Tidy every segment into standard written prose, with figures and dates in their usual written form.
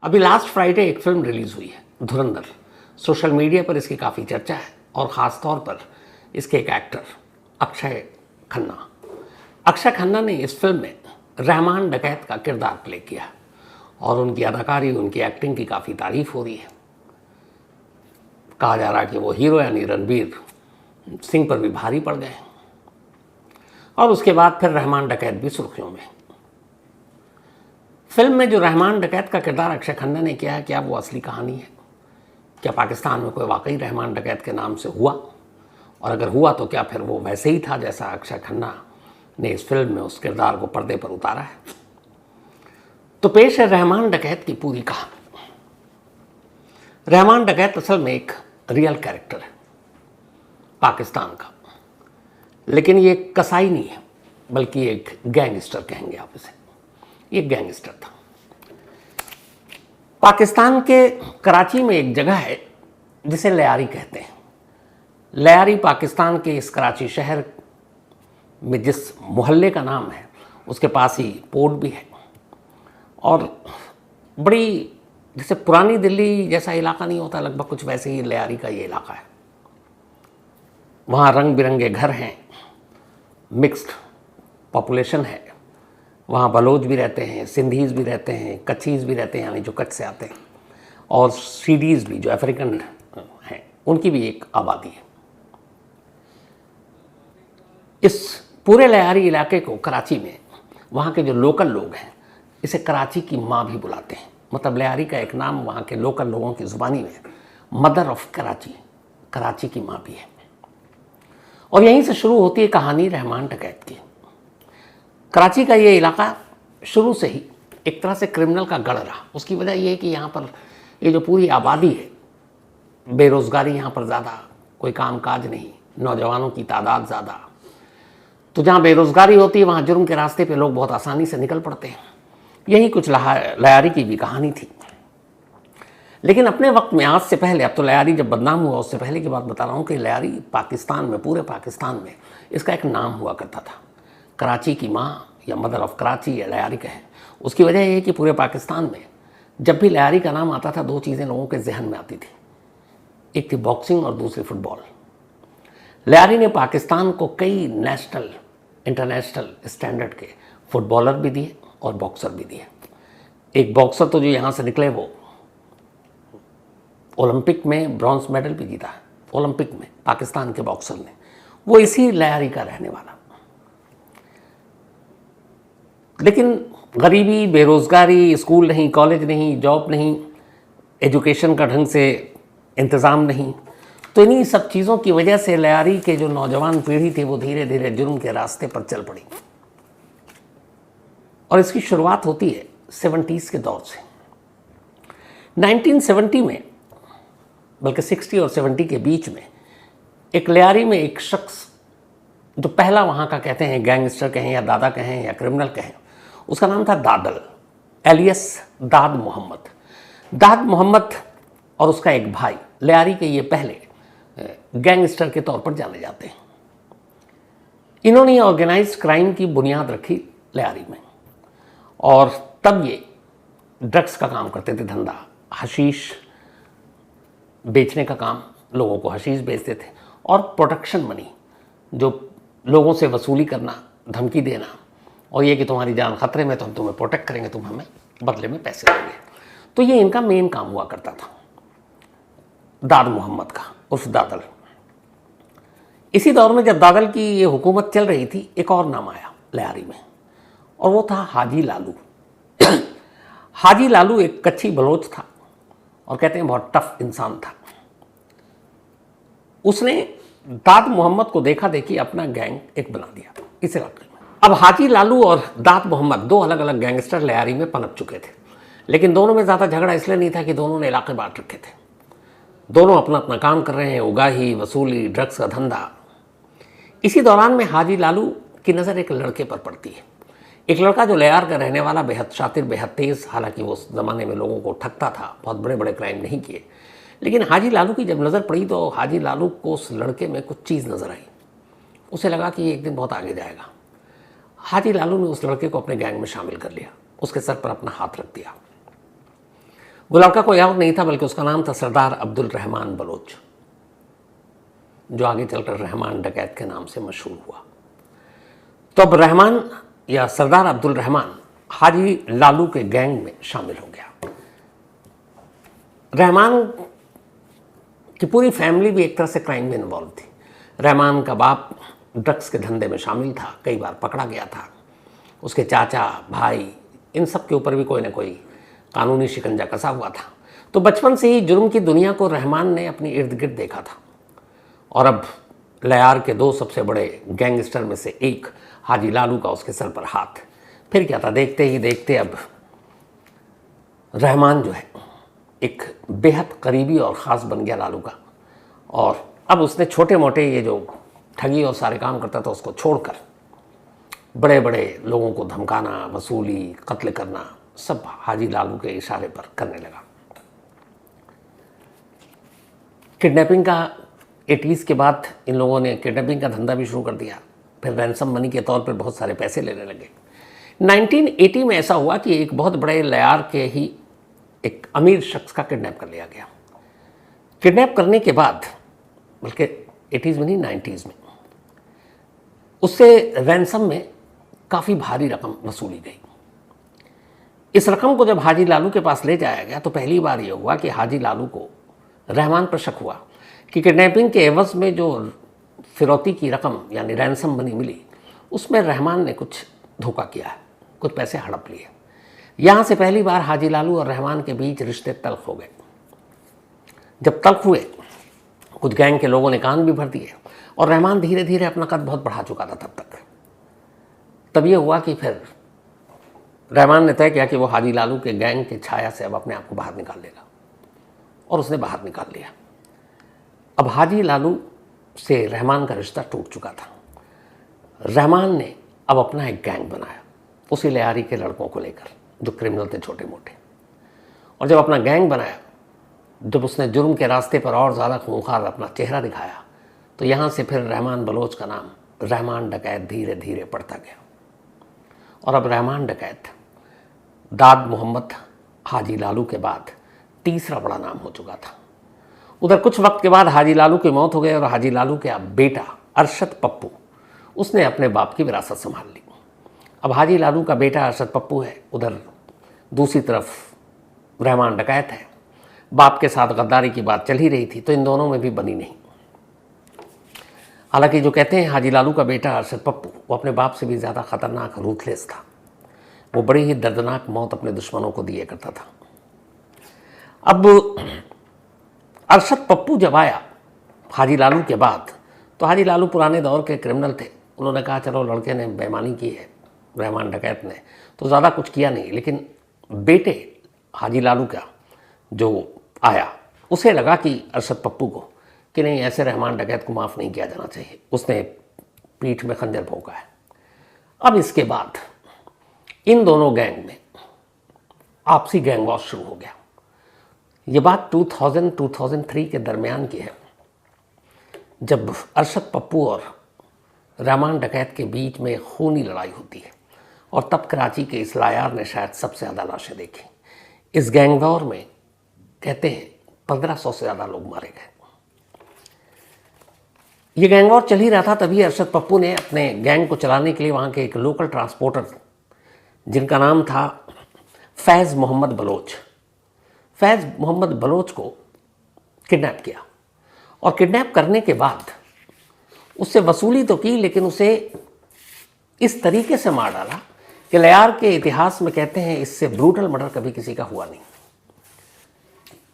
अभी last Friday एक film release हुई है धुरंधर। सोशल मीडिया पर इसकी काफ़ी चर्चा है और ख़ास तौर पर इसके एक एक्टर अक्षय खन्ना। अक्षय खन्ना ने इस फिल्म में रहमान डकैत का किरदार प्ले किया और उनकी अदाकारी, उनकी एक्टिंग की काफ़ी तारीफ़ हो रही है। कहा जा रहा है कि वो हीरो यानी रणवीर सिंह पर भी भारी पड़ गए और उसके बाद फिर रहमान डकैत भी सुर्खियों में। फिल्म में जो रहमान डकैत का किरदार अक्षय खन्ना ने किया है, क्या वो असली कहानी है? क्या पाकिस्तान में कोई वाकई रहमान डकैत के नाम से हुआ? और अगर हुआ तो क्या फिर वो वैसे ही था जैसा अक्षय खन्ना ने इस फिल्म में उस किरदार को पर्दे पर उतारा है? तो पेश है रहमान डकैत की पूरी कहानी। रहमान डकैत असल में एक रियल कैरेक्टर है पाकिस्तान का, लेकिन ये कसाई नहीं है बल्कि एक गैंगस्टर कहेंगे आप इसे। ये गैंगस्टर था। पाकिस्तान के कराची में एक जगह है जिसे लयारी कहते हैं। लयारी पाकिस्तान के इस कराची शहर में जिस मोहल्ले का नाम है उसके पास ही पोर्ट भी है और बड़ी जैसे पुरानी दिल्ली जैसा इलाका नहीं होता, लगभग कुछ वैसे ही लयारी का ये इलाका है। वहाँ रंग बिरंगे घर हैं, मिक्स्ड पॉपुलेशन है। वहाँ बलोच भी रहते हैं, सिंधीज़ भी रहते हैं, कच्छीज़ भी रहते हैं यानी जो कच्छ से आते हैं, और सीडीज़ भी जो अफ्रीकन हैं उनकी भी एक आबादी है। इस पूरे लयारी इलाके को कराची में वहाँ के जो लोकल लोग हैं इसे कराची की माँ भी बुलाते हैं। मतलब लयारी का एक नाम वहाँ के लोकल लोगों की ज़ुबानी में मदर ऑफ कराची, कराची की माँ भी है। और यहीं से शुरू होती है कहानी रहमान डकैत की। कराची का ये इलाका शुरू से ही एक तरह से क्रिमिनल का गढ़ रहा। उसकी वजह ये है कि यहाँ पर ये जो पूरी आबादी है, बेरोज़गारी यहाँ पर ज़्यादा, कोई काम काज नहीं, नौजवानों की तादाद ज़्यादा। तो जहाँ बेरोज़गारी होती है वहाँ जुर्म के रास्ते पे लोग बहुत आसानी से निकल पड़ते हैं। यही कुछ लयारी की भी कहानी थी। लेकिन अपने वक्त में, आज से पहले, अब तो लयारी जब बदनाम हुआ उससे पहले की बात बता रहा हूँ कि लयारी पाकिस्तान में, पूरे पाकिस्तान में इसका एक नाम हुआ करता था, कराची की माँ या मदर ऑफ कराची या लयारी कहें। उसकी वजह यह है कि पूरे पाकिस्तान में जब भी लयारी का नाम आता था दो चीज़ें लोगों के जहन में आती थी, एक थी बॉक्सिंग और दूसरी फुटबॉल। लयारी ने पाकिस्तान को कई नेशनल, इंटरनेशनल स्टैंडर्ड के फुटबॉलर भी दिए और बॉक्सर भी दिए। एक बॉक्सर तो जो यहाँ से निकले वो ओलंपिक में ब्रॉन्ज मेडल भी जीता है, ओलंपिक में पाकिस्तान के बॉक्सर ने, वो इसी लयारी का रहने वाला। लेकिन गरीबी, बेरोज़गारी, स्कूल नहीं, कॉलेज नहीं, जॉब नहीं, एजुकेशन का ढंग से इंतज़ाम नहीं, तो इन्हीं सब चीज़ों की वजह से लयारी के जो नौजवान पीढ़ी थी वो धीरे धीरे जुर्म के रास्ते पर चल पड़ी। और इसकी शुरुआत होती है 70s के दौर से। 1970 में, बल्कि 60 और 70 के बीच में, एक लयारी में एक शख्स जो पहला वहाँ का कहते हैं गैंगस्टर कहें या दादा कहें या क्रिमिनल कहें, उसका नाम था दादल, एलियस दाद मोहम्मद। दाद मोहम्मद और उसका एक भाई लयारी के ये पहले गैंगस्टर के तौर पर जाने जाते हैं। इन्होंने ऑर्गेनाइज्ड क्राइम की बुनियाद रखी लयारी में और तब ये ड्रग्स का काम करते थे, धंधा, हशीश बेचने का काम, लोगों को हशीश बेचते थे, और प्रोटेक्शन मनी, जो लोगों से वसूली करना, धमकी देना, और ये कि तुम्हारी जान खतरे में तो हम तुम्हें प्रोटेक्ट करेंगे, तुम हमें बदले में पैसे देंगे। तो ये इनका मेन काम हुआ करता था, दाद मोहम्मद का उर्फ दादल। इसी दौर में जब दादल की ये हुकूमत चल रही थी, एक और नाम आया लयारी में और वो था हाजी लालू। हाजी लालू एक कच्ची बलोच था और कहते हैं बहुत टफ इंसान था। उसने दाद मोहम्मद को देखा देखी अपना गैंग एक बना दिया इस इलाके में। अब हाजी लालू और दाद मोहम्मद दो अलग अलग गैंगस्टर लयारी में पनप चुके थे, लेकिन दोनों में ज़्यादा झगड़ा इसलिए नहीं था कि दोनों ने इलाके बांट रखे थे। दोनों अपना अपना काम कर रहे हैं, उगाही, वसूली, ड्रग्स का धंधा। इसी दौरान में हाजी लालू की नज़र एक लड़के पर पड़ती है। एक लड़का जो लयार का रहने वाला, बेहद शातिर, बेहद तेज़, हालांकि वो उस ज़माने में लोगों को ठगता था, बहुत बड़े बड़े क्राइम नहीं किए, लेकिन हाजी लालू की जब नज़र पड़ी तो हाजी लालू को उस लड़के में कुछ चीज़ नज़र आई। उसे लगा कि ये एक दिन बहुत आगे जाएगा। हाजी लालू ने उस लड़के को अपने गैंग में शामिल कर लिया, उसके सर पर अपना हाथ रख दिया। वो लड़का कोई और नहीं था बल्कि उसका नाम था सरदार अब्दुल रहमान बलोच, जो आगे चलकर रहमान डकैत के नाम से मशहूर हुआ। तो अब रहमान या सरदार अब्दुल रहमान हाजी लालू के गैंग में शामिल हो गया। रहमान की पूरी फैमिली भी एक तरह से क्राइम में इन्वॉल्व थी। रहमान का बाप ड्रग्स के धंधे में शामिल था, कई बार पकड़ा गया था। उसके चाचा, भाई, इन सब के ऊपर भी कोई ना कोई कानूनी शिकंजा कसा हुआ था। तो बचपन से ही जुर्म की दुनिया को रहमान ने अपनी इर्द गिर्द देखा था। और अब लयार के दो सबसे बड़े गैंगस्टर में से एक हाजी लालू का उसके सर पर हाथ। फिर क्या था, देखते ही देखते अब रहमान जो है एक बेहद करीबी और ख़ास बन गया लालू का। और अब उसने छोटे मोटे ये जो ठगी और सारे काम करता था उसको छोड़कर बड़े बड़े लोगों को धमकाना, वसूली, कत्ल करना सब हाजी लालू के इशारे पर करने लगा। किडनैपिंग का 80s के बाद इन लोगों ने किडनैपिंग का धंधा भी शुरू कर दिया। फिर रैंसम मनी के तौर पर बहुत सारे पैसे लेने लगे। 1980 में ऐसा हुआ कि एक बहुत बड़े लयार के ही एक अमीर शख्स का किडनैप कर लिया गया। किडनैप करने के बाद, बल्कि 80s में नहीं 90s में, उससे रैंसम में काफ़ी भारी रकम वसूली गई। इस रकम को जब हाजी लालू के पास ले जाया गया तो पहली बार ये हुआ कि हाजी लालू को रहमान पर शक हुआ कि किडनैपिंग के एवज में जो फिरौती की रकम यानी रैंसम मनी मिली उसमें रहमान ने कुछ धोखा किया है, कुछ पैसे हड़प लिए। यहाँ से पहली बार हाजी लालू और रहमान के बीच रिश्ते तल्ख हो गए। जब तल्ख हुए, कुछ गैंग के लोगों ने कान भी भर दिए और रहमान धीरे धीरे अपना कद बहुत बढ़ा चुका था तब तक। तब ये हुआ कि फिर रहमान ने तय किया कि वो हाजी लालू के गैंग की छाया से अब अपने आप को बाहर निकाल लेगा, और उसने बाहर निकाल लिया। अब हाजी लालू से रहमान का रिश्ता टूट चुका था। रहमान ने अब अपना एक गैंग बनाया उसी लियारी के लड़कों को लेकर जो क्रिमिनल थे छोटे मोटे। और जब अपना गैंग बनाया, जब उसने जुर्म के रास्ते पर और ज़्यादा खूंखार अपना चेहरा दिखाया, तो यहाँ से फिर रहमान बलोच का नाम रहमान डकैत धीरे धीरे बढ़ता गया। और अब रहमान डकैत दाद मोहम्मद हाजी लालू के बाद तीसरा बड़ा नाम हो चुका था। उधर कुछ वक्त के बाद हाजी लालू की मौत हो गई और हाजी लालू के बेटा अरशद पप्पू, उसने अपने बाप की विरासत संभाल ली। अब हाजी लालू का बेटा अरशद पप्पू है, उधर दूसरी तरफ रहमान डकैत है। बाप के साथ गद्दारी की बात चल ही रही थी, तो इन दोनों में भी बनी नहीं। हालांकि जो कहते हैं हाजी लालू का बेटा अरशद पप्पू, वो अपने बाप से भी ज़्यादा खतरनाक, रूथलेस था। वो बड़ी ही दर्दनाक मौत अपने दुश्मनों को दिया करता था। अब अरशद पप्पू जब आया हाजी लालू के बाद, तो हाजी लालू पुराने दौर के क्रिमिनल थे। उन्होंने कहा चलो लड़के ने बेईमानी की है, रहमान डकैत ने, तो ज़्यादा कुछ किया नहीं। लेकिन बेटे हाजी लालू का जो आया, उसे लगा कि अरशद पप्पू को कि नहीं, ऐसे रहमान डकैत को माफ़ नहीं किया जाना चाहिए। उसने पीठ में खंजर भोंका है। अब इसके बाद इन दोनों गैंग में आपसी गैंग वॉर शुरू हो गया। ये बात 2000-2003 के दरमियान की है, जब अरशद पप्पू और रहमान डकैत के बीच में खूनी लड़ाई होती है। और तब कराची के इस लायार ने शायद सबसे ज़्यादा लाशें देखी। इस गैंग वॉर में कहते हैं 1500 से ज़्यादा लोग मारे गए। ये गैंग वॉर चल ही रहा था, तभी अरशद पप्पू ने अपने गैंग को चलाने के लिए वहाँ के एक लोकल ट्रांसपोर्टर, जिनका नाम था फैज़ मोहम्मद बलोच, फैज़ मोहम्मद बलोच को किडनैप किया। और किडनैप करने के बाद उससे वसूली तो की, लेकिन उसे इस तरीके से मार डाला कि लयार के इतिहास में कहते हैं इससे ब्रूटल मर्डर कभी किसी का हुआ नहीं।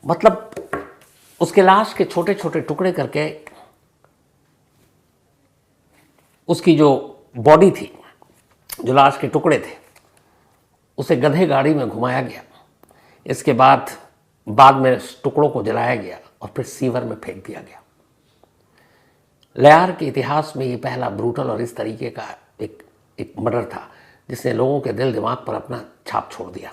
मतलब उसके लाश के छोटे छोटे टुकड़े करके उसकी जो बॉडी थी, जो लाश के टुकड़े थे, उसे गधे गाड़ी में घुमाया गया। इसके बाद में टुकड़ों को जलाया गया और फिर सीवर में फेंक दिया गया। लयार के इतिहास में ये पहला ब्रूटल और इस तरीके का एक मर्डर था जिसने लोगों के दिल दिमाग पर अपना छाप छोड़ दिया।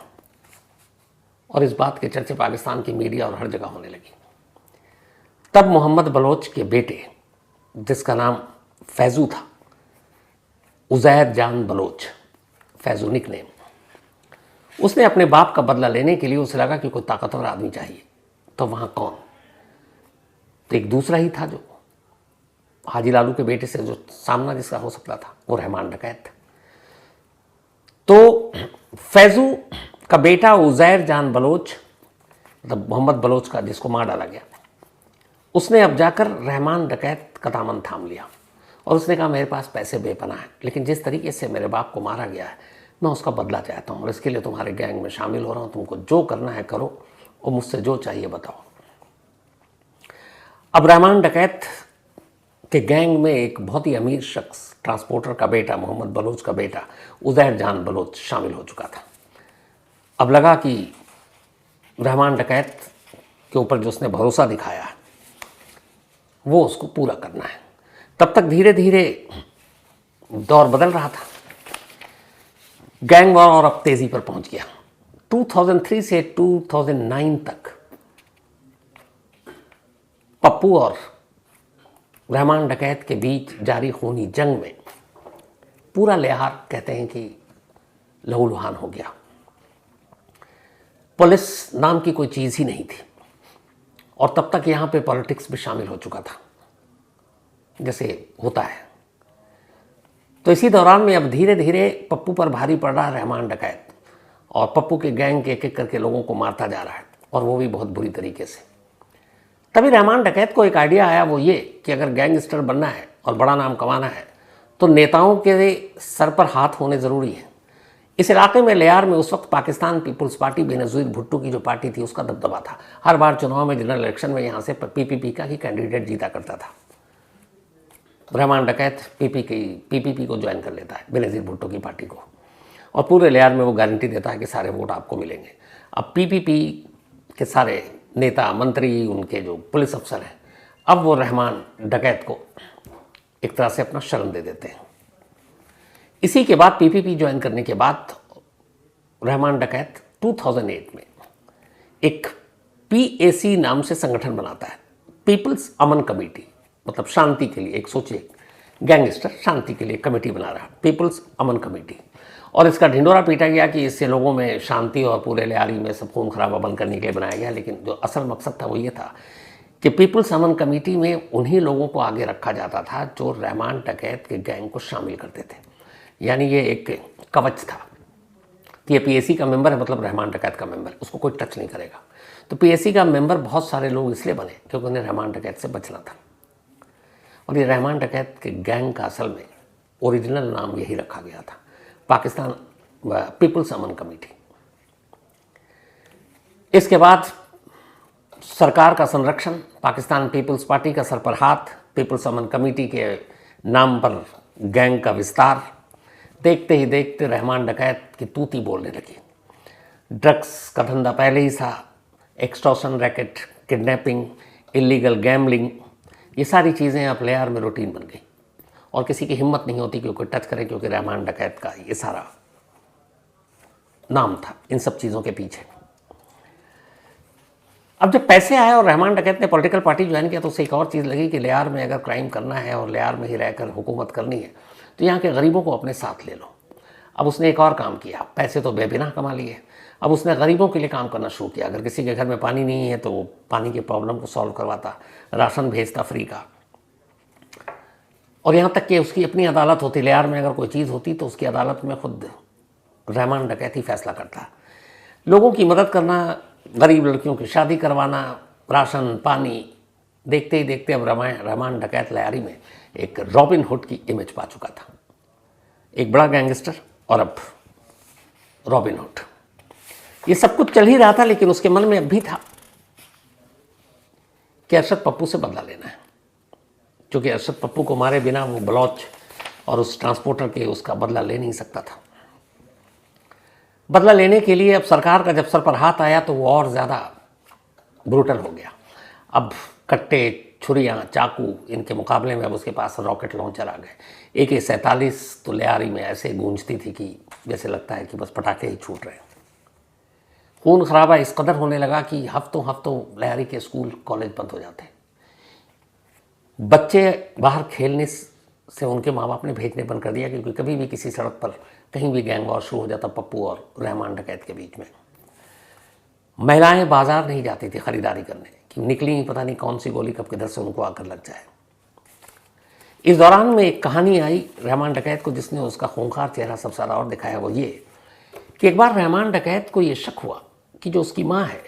और इस बात के चर्चे पाकिस्तान की मीडिया और हर जगह होने लगी। तब मोहम्मद बलोच के बेटे, जिसका नाम फैजू था, उज़ैर जान बलोच, फैजू निकनेम, उसने अपने बाप का बदला लेने के लिए उसे लगा कि कोई ताकतवर आदमी चाहिए। तो वहाँ कौन? तो एक दूसरा ही था जो हाजी लालू के बेटे से जो सामना जिसका हो सकता था, वो रहमान डकैत। तो फैजू का बेटा उज़ैर जान बलोच, मतलब मोहम्मद बलोच का जिसको मार डाला गया, उसने अब जाकर रहमान डकैत का दामन थाम लिया और उसने कहा मेरे पास पैसे बेपनाह हैं, लेकिन जिस तरीके से मेरे बाप को मारा गया है मैं उसका बदला चाहता हूँ और इसके लिए तुम्हारे गैंग में शामिल हो रहा हूँ, तुमको जो करना है करो और मुझसे जो चाहिए बताओ। अब रहमान डकैत के गैंग में एक बहुत ही अमीर शख्स, ट्रांसपोर्टर का बेटा, मोहम्मद बलोच का बेटा उज़ैर जान बलोच शामिल हो चुका था। अब लगा कि रहमान डकैत के ऊपर जो उसने भरोसा दिखाया है वो उसको पूरा करना है। तब तक धीरे धीरे दौर बदल रहा था, गैंग वॉर और अब तेजी पर पहुंच गया। 2003 से 2009 तक पप्पू और रहमान डकैत के बीच जारी खूनी जंग में पूरा लिहार कहते हैं कि लहूलुहान हो गया। पुलिस नाम की कोई चीज़ ही नहीं थी और तब तक यहाँ पे पॉलिटिक्स भी शामिल हो चुका था जैसे होता है। तो इसी दौरान में अब धीरे धीरे पप्पू पर भारी पड़ रहा है रहमान डकैत और पप्पू के गैंग के एक एक करके लोगों को मारता जा रहा है और वो भी बहुत बुरी तरीके से। तभी रहमान डकैत को एक आइडिया आया, वो ये कि अगर गैंगस्टर बनना है और बड़ा नाम कमाना है तो नेताओं के सर पर हाथ होने ज़रूरी है। इस इलाके में लियार में उस वक्त पाकिस्तान पीपुल्स पार्टी बेनज़ीर भुट्टो की जो पार्टी थी उसका दबदबा था। हर बार चुनाव में जनरल इलेक्शन में यहाँ से पीपीपी का ही कैंडिडेट जीता करता था। रहमान डकैत पीपीपी को ज्वाइन कर लेता है, बेनज़ीर भुट्टो की पार्टी को, और पूरे लियार में वो गारंटी देता है कि सारे वोट आपको मिलेंगे। अब पीपीपी के सारे नेता मंत्री, उनके जो पुलिस अफसर हैं, अब वो रहमान डकैत को एक तरह से अपना शरण दे देते हैं। इसी के बाद पीपीपी ज्वाइन करने के बाद रहमान डकैत 2008 में एक पीएसी नाम से संगठन बनाता है, पीपल्स अमन कमेटी, मतलब शांति के लिए। एक सोचिए, गैंगस्टर शांति के लिए कमेटी बना रहा, पीपल्स अमन कमेटी, और इसका ढिंडोरा पीटा गया कि इससे लोगों में शांति और पूरे लियारी में सब खून खराबा बंद करने के लिए बनाया गया। लेकिन जो असल मकसद था वो ये था कि पीपल्स अमन कमेटी में उन्हीं लोगों को आगे रखा जाता था जो रहमान डकैत के गैंग को शामिल करते थे, यानी ये एक कवच था कि ये पीएसी का मेंबर है, मतलब रहमान डकैत का मेंबर, उसको कोई टच नहीं करेगा। तो पीएसी का मेंबर बहुत सारे लोग इसलिए बने क्योंकि उन्हें रहमान डकैत से बचना था। और ये रहमान डकैत के गैंग का असल में ओरिजिनल नाम यही रखा गया था, पाकिस्तान पीपल्स अमन कमेटी। इसके बाद सरकार का संरक्षण, पाकिस्तान पीपल्स पार्टी का सर पर हाथ, पीपल्स अमन कमेटी के नाम पर गैंग का विस्तार, देखते ही देखते रहमान डकैत की तूती बोलने लगी। ड्रग्स का धंधा पहले ही था, extortion racket, kidnapping, illegal gambling, ये सारी चीज़ें अब लियार में रूटीन बन गई और किसी की हिम्मत नहीं होती कि कोई टच करे, क्योंकि रहमान डकैत का ये सारा नाम था इन सब चीज़ों के पीछे। अब जब पैसे आए और रहमान डकैत ने पॉलिटिकल पार्टी ज्वाइन किया तो उसे एक और चीज़ लगी कि लियार में अगर क्राइम करना है और लियार में ही रहकर हुकूमत करनी है तो यहाँ के गरीबों को अपने साथ ले लो। अब उसने एक और काम किया, पैसे तो बेबिना कमा लिए, अब उसने गरीबों के लिए काम करना शुरू किया। अगर किसी के घर में पानी नहीं है तो वो पानी के प्रॉब्लम को सॉल्व करवाता, राशन भेजता फ्री का, और यहाँ तक कि उसकी अपनी अदालत होती, लियार में अगर कोई चीज़ होती तो उसकी अदालत में खुद रहमान डकैत ही फैसला करता। लोगों की मदद करना, गरीब लड़कियों की शादी करवाना, राशन पानी, देखते ही देखते अब रहमान डकैत लियारी में एक रॉबिन हुड की इमेज पा चुका था। एक बड़ा गैंगस्टर और अब रॉबिन हुड। ये सब कुछ चल ही रहा था, लेकिन उसके मन में अब भी था कि अरशद पप्पू से बदला लेना है, क्योंकि अरशद पप्पू को मारे बिना वो बलोच और उस ट्रांसपोर्टर के उसका बदला ले नहीं सकता था। बदला लेने के लिए अब सरकार का जब सर पर हाथ आया तो वो और ज़्यादा ब्रूटल हो गया। अब कट्टे, छुरियाँ, चाकू, इनके मुकाबले में अब उसके पास रॉकेट लॉन्चर आ गए। AK-47 तो लियारी में ऐसे गूंजती थी कि जैसे लगता है कि बस पटाखे ही छूट रहे हैं। खून खराबा इस कदर होने लगा कि हफ्तों हफ्तों लियारी के स्कूल कॉलेज बंद हो जाते, बच्चे बाहर खेलने से उनके माँ बाप ने भेजने बंद कर दिया, क्योंकि कभी भी किसी सड़क पर कहीं भी गैंग वॉर शुरू हो जाता पप्पू और रहमान डकैत के बीच में। महिलाएं बाजार नहीं जाती थी खरीदारी करने, कि निकली ही पता नहीं कौन सी गोली कब किधर से उनको आकर लग जाए। इस दौरान में एक कहानी आई रहमान डकैत को, जिसने उसका खूंखार चेहरा सब सारा और दिखाया। वो ये कि एक बार रहमान डकैत को ये शक हुआ कि जो उसकी माँ है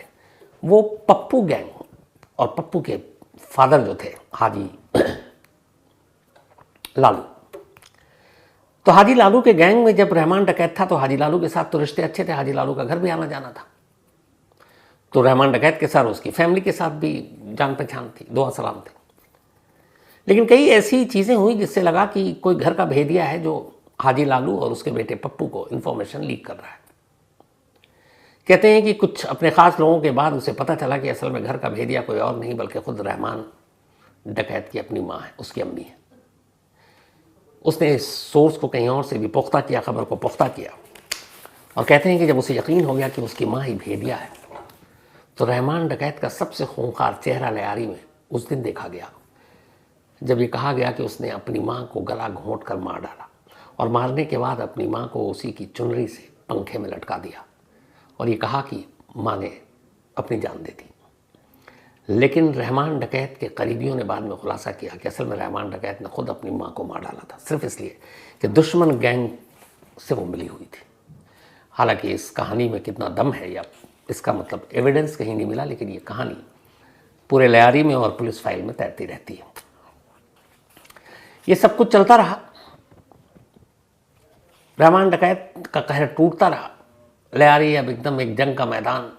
वो पप्पू गैंग और पप्पू के फादर जो थे हाजी लालू, तो हाजी लालू के गैंग में जब रहमान डकैत था तो हाजी लालू के साथ तो रिश्ते अच्छे थे, हाजी लालू का घर भी आना जाना था, तो रहमान डकैत के साथ उसकी फैमिली के साथ भी जान पहचान थी, दुआ सलाम थी। लेकिन कई ऐसी चीज़ें हुई जिससे लगा कि कोई घर का भेदिया है जो हाजी लालू और उसके बेटे पप्पू को इन्फॉर्मेशन लीक कर रहा है। कहते हैं कि कुछ अपने ख़ास लोगों के बाद उसे पता चला कि असल में घर का भेदिया कोई और नहीं बल्कि खुद रहमान डकैत की अपनी माँ है, उसकी अम्मी है। उसने इस सोर्स को कहीं और से भी पुख्ता किया, खबर को पुख्ता किया, और कहते हैं कि जब उसे यकीन हो गया कि उसकी माँ ही भेदिया है तो रहमान डकैत का सबसे खूंखार चेहरा लियारी में उस दिन देखा गया जब ये कहा गया कि उसने अपनी माँ को गला घोंट कर मार डाला, और मारने के बाद अपनी माँ को उसी की चुनरी से पंखे में लटका दिया और ये कहा कि माँ ने अपनी जान दे दी। लेकिन रहमान डकैत के करीबियों ने बाद में खुलासा किया कि असल में रहमान डकैत ने खुद अपनी माँ को मार डाला था, सिर्फ इसलिए कि दुश्मन गैंग से वो मिली हुई थी। हालांकि इस कहानी में कितना दम है या इसका मतलब एविडेंस कहीं नहीं मिला, लेकिन ये कहानी पूरे लियारी में और पुलिस फाइल में तैरती रहती है। ये सब कुछ चलता रहा, रहमान डकैत का कहर टूटता रहा। लियारी अब एकदम एक जंग का मैदान,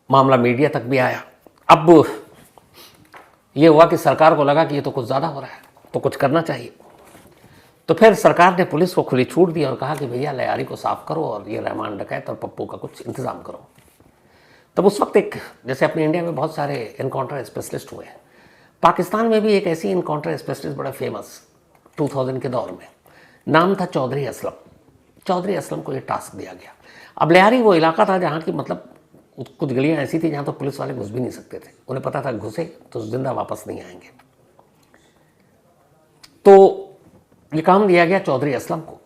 मामला मीडिया तक भी आया। अब ये हुआ कि सरकार को लगा कि ये तो कुछ ज़्यादा हो रहा है, तो कुछ करना चाहिए। तो फिर सरकार ने पुलिस को खुली छूट दी और कहा कि भैया लियारी को साफ करो और ये रहमान डकैत और पप्पू का कुछ इंतज़ाम करो। तब उस वक्त एक, जैसे अपने इंडिया में बहुत सारे इनकाउंटर स्पेशलिस्ट हुए हैं, पाकिस्तान में भी एक ऐसी इनकाउंटर स्पेशलिस्ट बड़ा फेमस 2000 के दौर में, नाम था चौधरी असलम। चौधरी असलम को ये टास्क दिया गया। अब लियारी वो इलाका था जहाँ की मतलब कुछ गलियाँ ऐसी थी जहाँ तो पुलिस वाले घुस भी नहीं सकते थे, उन्हें पता था घुसे तो जिंदा वापस नहीं आएंगे। तो ये काम दिया गया चौधरी असलम को।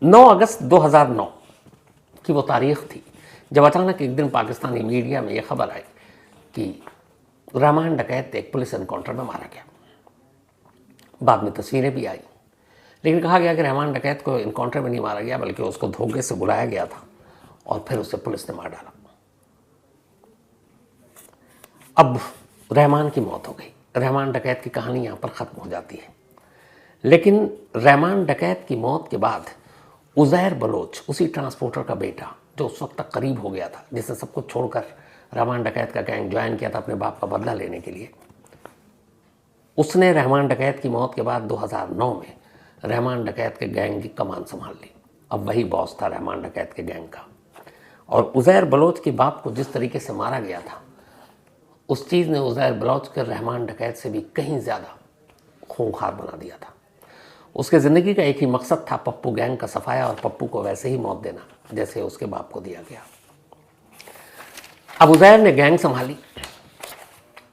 9 अगस्त 2009 की वो तारीख थी जब अचानक एक दिन पाकिस्तानी मीडिया में ये खबर आई कि रहमान डकैत एक पुलिस एनकाउंटर में मारा गया। बाद में तस्वीरें भी आई, लेकिन कहा गया कि रहमान डकैत को एनकाउंटर में नहीं मारा गया बल्कि उसको धोखे से बुलाया गया था और फिर उसे पुलिस ने मार डाला। अब रहमान की मौत हो गई, रहमान डकैत की कहानी यहाँ पर ख़त्म हो जाती है। लेकिन रहमान डकैत की मौत के बाद उज़ैर बलोच, उसी ट्रांसपोर्टर का बेटा जो उस वक्त तक करीब हो गया था, जिसने सब कुछ छोड़कर रहमान डकैत का गैंग ज्वाइन किया था अपने बाप का बदला लेने के लिए, उसने रहमान डकैत की मौत के बाद 2009 में रहमान डकैत के गैंग की कमान संभाल ली। अब वही बॉस था रहमान डकैत के गैंग का। और उज़ैर बलोच के बाप को जिस तरीके से मारा गया था, उस चीज़ ने उज़ैर बलोच के रहमान डकैत से भी कहीं ज़्यादा खूंखार बना दिया था। उसके ज़िंदगी का एक ही मकसद था, पप्पू गैंग का सफाया और पप्पू को वैसे ही मौत देना जैसे उसके बाप को दिया गया। अब उज़ैर ने गैंग संभाली,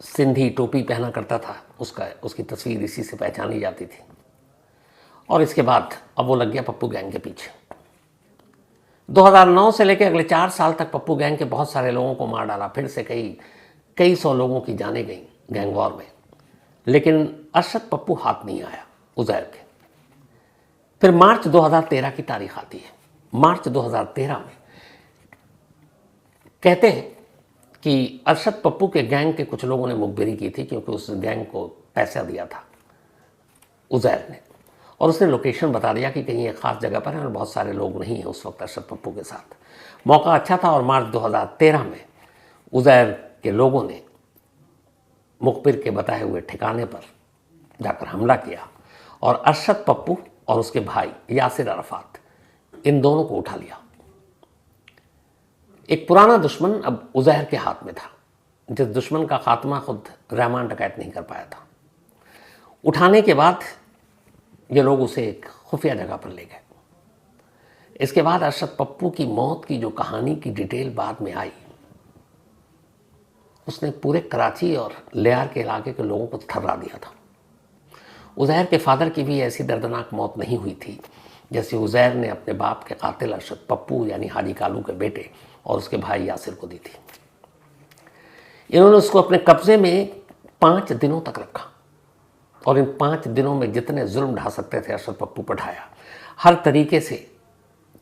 सिंधी टोपी पहना करता था, उसकी तस्वीर इसी से पहचानी जाती थी। और इसके बाद अब वो लग गया पप्पू गैंग के पीछे। 2009 से लेकर अगले 4 साल तक पप्पू गैंग के बहुत सारे लोगों को मार डाला, फिर से कई सौ लोगों की जानें गई गैंग वॉर में, लेकिन अरशद पप्पू हाथ नहीं आया उज़ैर के। फिर मार्च 2013 की तारीख आती है। मार्च 2013 में कहते हैं कि अरशद पप्पू के गैंग के कुछ लोगों ने मुखबिरी की थी, क्योंकि उस गैंग को पैसा दिया था उज़ैर ने, और उसने लोकेशन बता दिया कि कहीं एक ख़ास जगह पर है और बहुत सारे लोग नहीं हैं उस वक्त अरशद पप्पू के साथ। मौका अच्छा था और मार्च 2013 में उज़ैर के लोगों ने मुखबिर के बताए हुए ठिकाने पर जाकर हमला किया और अरशद पप्पू और उसके भाई यासिर अरफात, इन दोनों को उठा लिया। एक पुराना दुश्मन अब उज़ैर के हाथ में था, जिस दुश्मन का खात्मा खुद रहमान डकैत नहीं कर पाया था। उठाने के बाद ये लोग उसे एक खुफिया जगह पर ले गए। इसके बाद अरशद पप्पू की मौत की जो कहानी की डिटेल बाद में आई, उसने पूरे कराची और लियार के इलाके के लोगों को थर्रा दिया था। उज़ैर के फादर की भी ऐसी दर्दनाक मौत नहीं हुई थी जैसे उज़ैर ने अपने बाप के कातिल अरशद पप्पू यानी हाजी कालू के बेटे और उसके भाई यासिर को दी थी। इन्होंने उसको अपने कब्जे में 5 दिनों तक रखा और इन 5 दिनों में जितने जुल्म ढा सकते थे अरशद पप्पू पर ढाया, हर तरीके से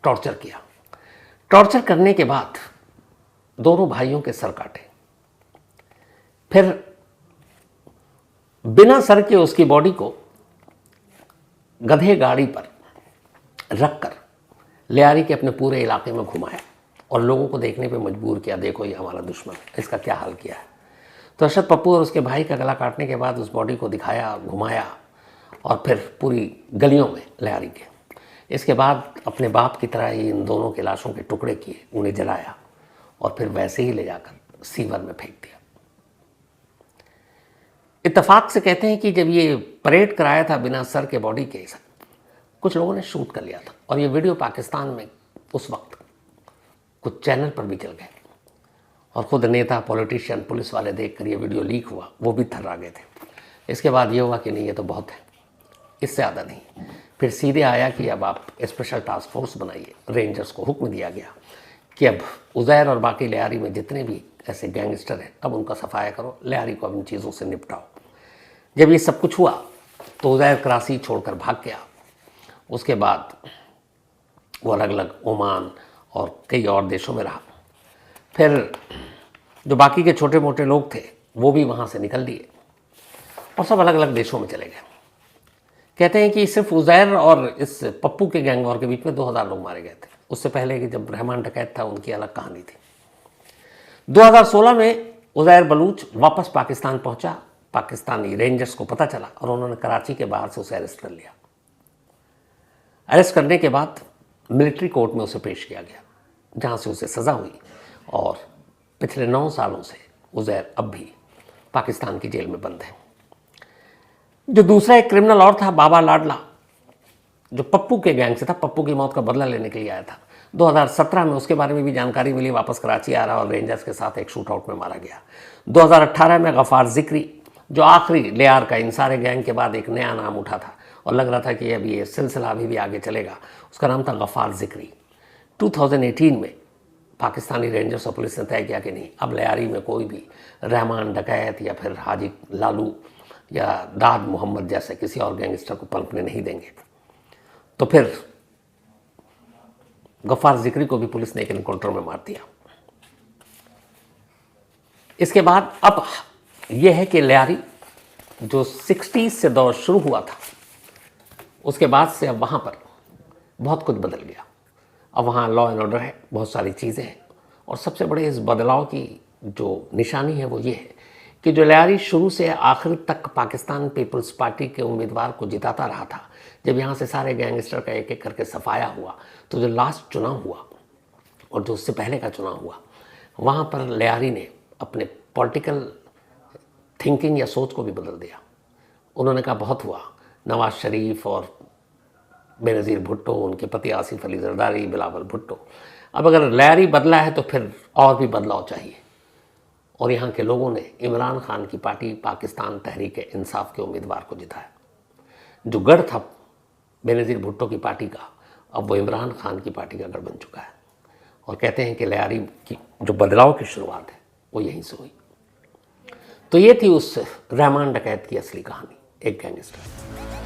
टॉर्चर किया। टॉर्चर करने के बाद दोनों भाइयों के सर काटे, फिर बिना सर के उसकी बॉडी को गधे गाड़ी पर रखकर लियारी के अपने पूरे इलाके में घुमाया और लोगों को देखने पे मजबूर किया, देखो ये हमारा दुश्मन, इसका क्या हाल किया है। तो अरशद पप्पू और उसके भाई का गला काटने के बाद उस बॉडी को दिखाया, घुमाया और फिर पूरी गलियों में लियारी के। इसके बाद अपने बाप की तरह ही इन दोनों के लाशों के टुकड़े किए, उन्हें जलाया और फिर वैसे ही ले जाकर सीवर में फेंक दिया। इत्तेफाक से कहते हैं कि जब ये परेड कराया था बिना सर के बॉडी के, कुछ लोगों ने शूट कर लिया था और ये वीडियो पाकिस्तान में उस वक्त कुछ चैनल पर भी चल गए और ख़ुद नेता, पॉलिटिशियन, पुलिस वाले देखकर ये वीडियो लीक हुआ, वो भी थर्रा गए थे। इसके बाद ये हुआ कि नहीं, ये तो बहुत है, इससे ज़्यादा नहीं। फिर सीधे आया कि अब आप स्पेशल टास्क फोर्स बनाइए। रेंजर्स को हुक्म दिया गया कि अब उज़ैर और बाकी लियारी में जितने भी ऐसे गैंगस्टर हैं अब उनका सफाया करो, लियारी को अब इन चीज़ों से निपटाओ। जब ये सब कुछ हुआ तो उज़ैर कराची छोड़कर भाग गया। उसके बाद वो अलग अलग ओमान और कई और देशों में रहा। फिर जो बाकी के छोटे मोटे लोग थे वो भी वहाँ से निकल दिए और सब अलग अलग देशों में चले गए। कहते हैं कि सिर्फ उज़ैर और इस पप्पू के गैंग वॉर के बीच में 2000 लोग मारे गए थे। उससे पहले कि जब रहमान डकैत था उनकी अलग कहानी थी। 2016 में उज़ैर बलूच वापस पाकिस्तान पहुंचा। पाकिस्तानी रेंजर्स को पता चला और उन्होंने कराची के बाहर से उसे अरेस्ट कर लिया। अरेस्ट करने के बाद मिलिट्री कोर्ट में उसे पेश किया गया, जहाँ से उसे सज़ा हुई और पिछले 9 सालों से उज़ैर अब भी पाकिस्तान की जेल में बंद है। जो दूसरा एक क्रिमिनल और था, बाबा लाडला, जो पप्पू के गैंग से था, पप्पू की मौत का बदला लेने के लिए आया था। 2017 में उसके बारे में भी जानकारी मिली, वापस कराची आ रहा और रेंजर्स के साथ एक शूट आउट में मारा गया। 2018 में गफ़ार ज़िक्री, जो आखिरी लियार का इन सारे गैंग के बाद एक नया नाम उठा था और लग रहा था कि अभी ये सिलसिला अभी भी आगे चलेगा, उसका नाम था गफ़ार ज़िक्री। 2018 में पाकिस्तानी रेंजर्स और पुलिस ने तय किया कि नहीं, अब लियारी में कोई भी रहमान डकैत या फिर हाजी लालू या दाद मोहम्मद जैसे किसी और गैंगस्टर को पनपने नहीं देंगे। तो फिर गफ़ार ज़िक्री को भी पुलिस ने एक एनकाउंटर में मार दिया। इसके बाद अब यह है कि लियारी जो 60s से दौर शुरू हुआ था, उसके बाद से अब वहाँ पर बहुत कुछ बदल गया। अब वहाँ लॉ एंड ऑर्डर है, बहुत सारी चीज़ें हैं और सबसे बड़े इस बदलाव की जो निशानी है वो ये है कि जो लियारी शुरू से आखिर तक पाकिस्तान पीपल्स पार्टी के उम्मीदवार को जिताता रहा था, जब यहाँ से सारे गैंगस्टर का एक एक करके सफाया हुआ, तो जो लास्ट चुनाव हुआ और जो उससे पहले का चुनाव हुआ, वहाँ पर लियारी ने अपने पॉलिटिकल थिंकिंग या सोच को भी बदल दिया। उन्होंने कहा बहुत हुआ, नवाज शरीफ और बेनज़ीर भुट्टो, उनके पति आसिफ अली जरदारी, बिलावल भुट्टो, अब अगर लियारी बदला है तो फिर और भी बदलाव चाहिए। और यहाँ के लोगों ने इमरान खान की पार्टी पाकिस्तान तहरीक इंसाफ के उम्मीदवार को जिताया। जो गढ़ था बेनज़ीर भुट्टो की पार्टी का, अब वो इमरान खान की पार्टी का गढ़ बन चुका है। और कहते हैं कि लियारी की जो बदलाव की शुरुआत है वो यहीं से हुई। तो ये थी उस रहमान डकैत की असली कहानी, एक गैंगस्टर।